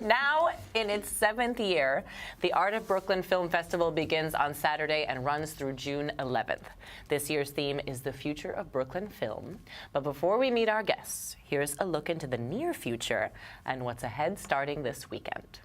Now in its 7th year, the Art of Brooklyn Film Festival begins on Saturday and runs through June 11th. This year's theme is the future of Brooklyn film. But before we meet our guests, here's a look into the near future and what's ahead starting this weekend.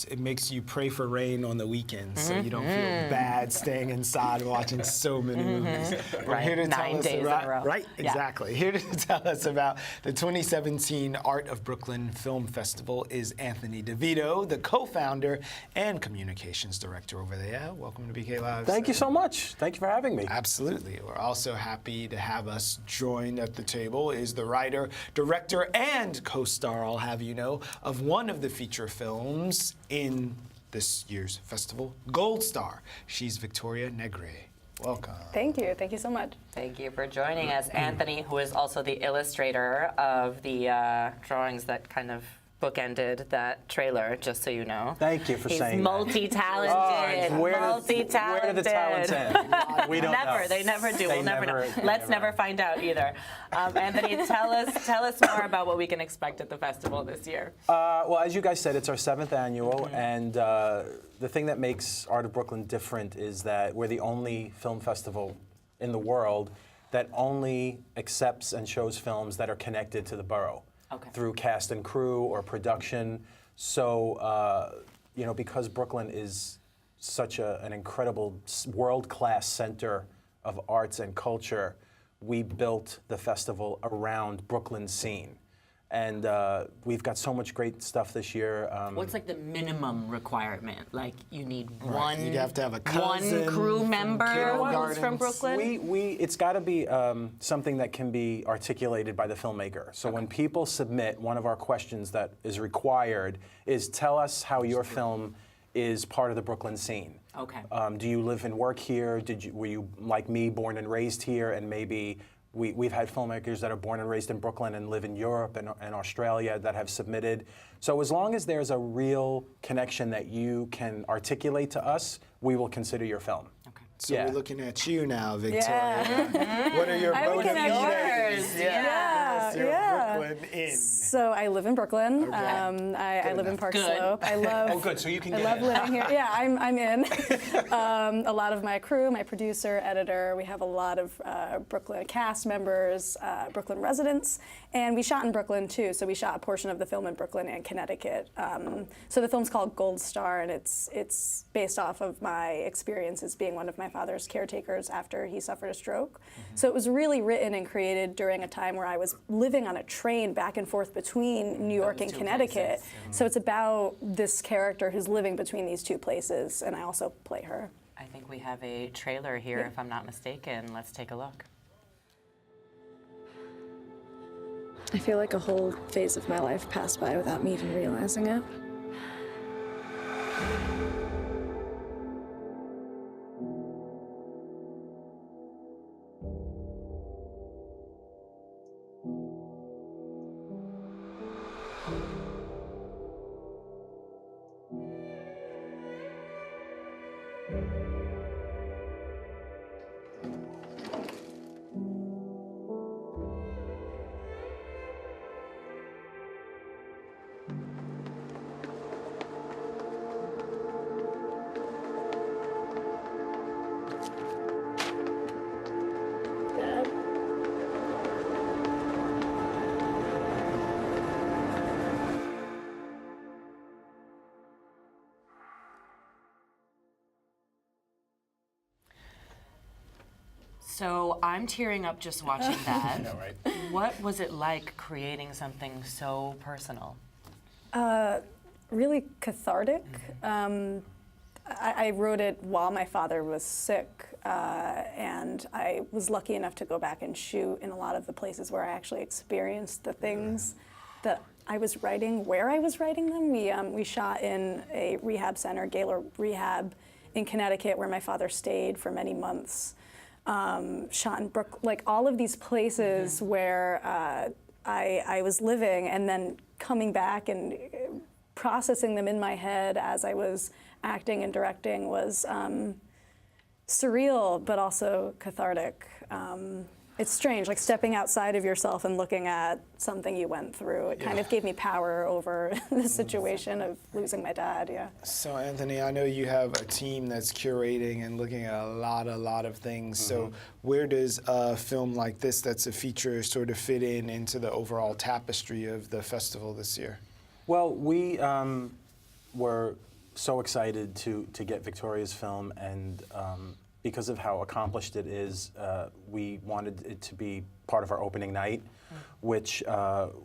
It makes you pray for rain on the weekends, so you don't feel bad staying inside watching so many movies. Right, here to 9 days in a row. Right, exactly. Here to tell us about the 2017 Art of Brooklyn Film Festival is Anthony DeVito, the co-founder and communications director over there. Welcome to BK Live. Thank you so much. Thank you for having me. Absolutely. We're also happy to have us joined at the table is the writer, director, and co-star, I'll have you know, of one of the feature films in this year's festival, Gold Star. She's Victoria Negri. Welcome. Thank you. Thank you so much. Thank you for joining us. Anthony, who is also the illustrator of the drawings that kind of bookended that trailer, just so you know. Thank you for saying that. He's multi-talented. Where multi-talented. do the talents end? We don't never. know. They never do. We'll never know. Let's never find out either. Anthony, tell us more about what we can expect at the festival this year. Well, as you guys said, it's our 7th annual, and the thing that makes Art of Brooklyn different is that we're the only film festival in the world that only accepts and shows films that are connected to the borough. Okay. Through cast and crew or production. So, you know, because Brooklyn is such an incredible world-class center of arts and culture, we built the festival around Brooklyn's scene. And we've got so much great stuff this year. What's like the minimum requirement? Like you need Right. You'd have to have a cousin, one crew member who's from Brooklyn? It's got to be something that can be articulated by the filmmaker. So when people submit, one of our questions that is required is tell us how your film is part of the Brooklyn scene. Okay. Do you live and work here? Were you, like me, born and raised here, and maybe we've had filmmakers that are born and raised in Brooklyn and live in Europe and Australia that have submitted. So as long as there's a real connection that you can articulate to us, we will consider your film. Okay. So we're looking at you now, Victoria. Yeah. What are your I'm looking at motivators? yours. Yeah. Brooklyn in. So I live in Brooklyn. Okay. I live in Park Good. Slope. I love. Oh, good. So you can I get love in. living here. Yeah, I'm in. A lot of my crew, my producer, editor, we have a lot of Brooklyn cast members, Brooklyn residents, and we shot in Brooklyn too. So we shot a portion of the film in Brooklyn and Connecticut. So the film's called Gold Star, and it's based off of my experiences being one of my father's caretakers after he suffered a stroke. So it was really written and created during a time where I was living on a train back and forth between New York and Connecticut. So it's about this character who's living between these two places, and I also play her. I think we have a trailer here, if I'm not mistaken. Let's take a look. I feel like a whole phase of my life passed by without me even realizing it. So I'm tearing up just watching that. know, right? What was it like creating something so personal? Really cathartic. I wrote it while my father was sick, and I was lucky enough to go back and shoot in a lot of the places where I actually experienced the things that I was writing, where I was writing them. We shot in a rehab center, Gaylor Rehab, in Connecticut, where my father stayed for many months. Shot in Brooklyn, like all of these places where I was living, and then coming back and processing them in my head as I was acting and directing was surreal, but also cathartic. It's strange, like stepping outside of yourself and looking at something you went through. It kind of gave me power over the situation of losing my dad, yeah. So Anthony, I know you have a team that's curating and looking at a lot of things. So where does a film like this that's a feature sort of fit into the overall tapestry of the festival this year? Well, we were so excited to get Victoria's film, and because of how accomplished it is, we wanted it to be part of our opening night, which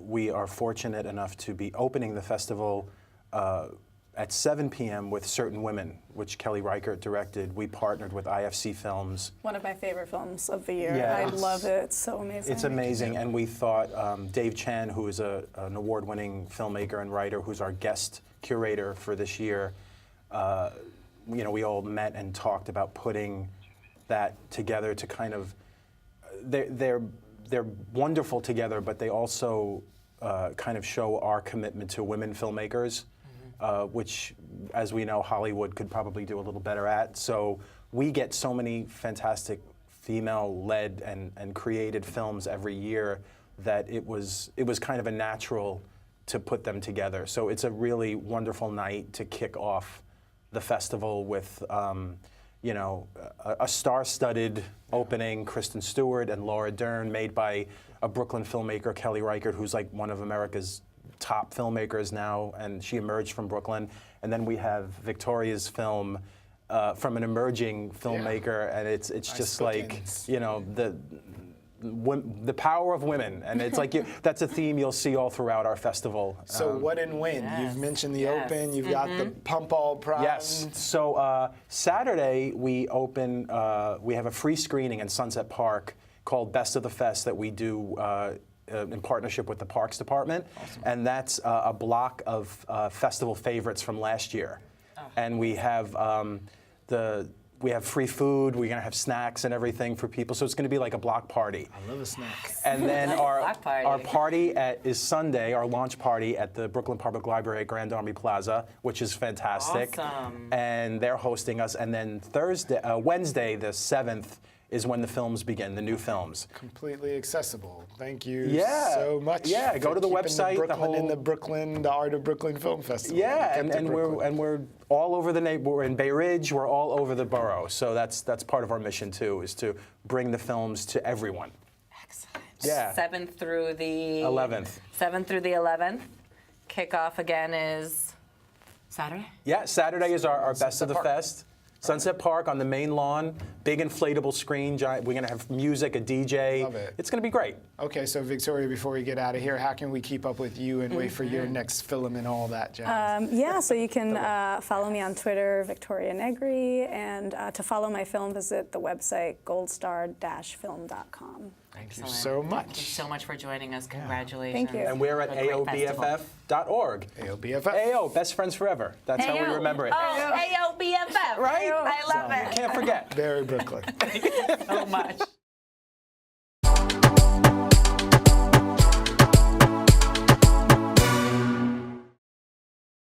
we are fortunate enough to be opening the festival at 7 p.m. with Certain Women, which Kelly Reichert directed. We partnered with IFC Films. One of my favorite films of the year. Yeah, I love it. It's so amazing. It's amazing, and we thought Dave Chan, who is an award-winning filmmaker and writer, who's our guest curator for this year, we all met and talked about putting that together to kind of, they're wonderful together, but they also kind of show our commitment to women filmmakers, which, as we know, Hollywood could probably do a little better at. So we get so many fantastic female-led and created films every year that it was kind of a natural to put them together. So it's a really wonderful night to kick off the festival with, a star-studded opening, Kristen Stewart and Laura Dern, made by a Brooklyn filmmaker, Kelly Reichert, who's like one of America's top filmmakers now, and she emerged from Brooklyn. And then we have Victoria's film from an emerging filmmaker, and it's just like, the power of women, and it's like that's a theme you'll see all throughout our festival. So what and when? Yes. You've mentioned the open, you've got the Pump All Prize. Yes. So Saturday we open. We have a free screening in Sunset Park called Best of the Fest that we do in partnership with the Parks Department, and that's a block of festival favorites from last year, and we have we have free food. We're gonna have snacks and everything for people, so it's gonna be like a block party. I love a snack. And then our party is Sunday, our launch party at the Brooklyn Public Library at Grand Army Plaza, which is fantastic. Awesome. And they're hosting us. And then Wednesday, the 7th, is when the films begin, the new films. Completely accessible. Thank you so much. Yeah, go to the website. The Art of Brooklyn Film Festival. Yeah, and we're all over the neighborhood. We're in Bay Ridge. We're all over the borough. So that's part of our mission too, is to bring the films to everyone. Excellent. Yeah. 7th through the 11th. 7th through the 11th. Kickoff again is Saturday? Yeah, Saturday is our Best of the Park. Fest. Sunset Park on the main lawn, big inflatable screen, giant. We're gonna have music, a DJ. Love it. It's gonna be great. Okay, so Victoria, before we get out of here, how can we keep up with you and wait for your next film and all that jazz? So you can follow me on Twitter, Victoria Negri, and to follow my film, visit the website goldstar-film.com. Thank you Excellent. so much. Thank you so much for joining us. Congratulations. Thank you. And we're at What a great festival. AoBFF.org. AoBFF. AO, Best Friends Forever. That's how we remember it. Oh, AoBFF. Right? I love it. Can't forget. Very Brooklyn. So much.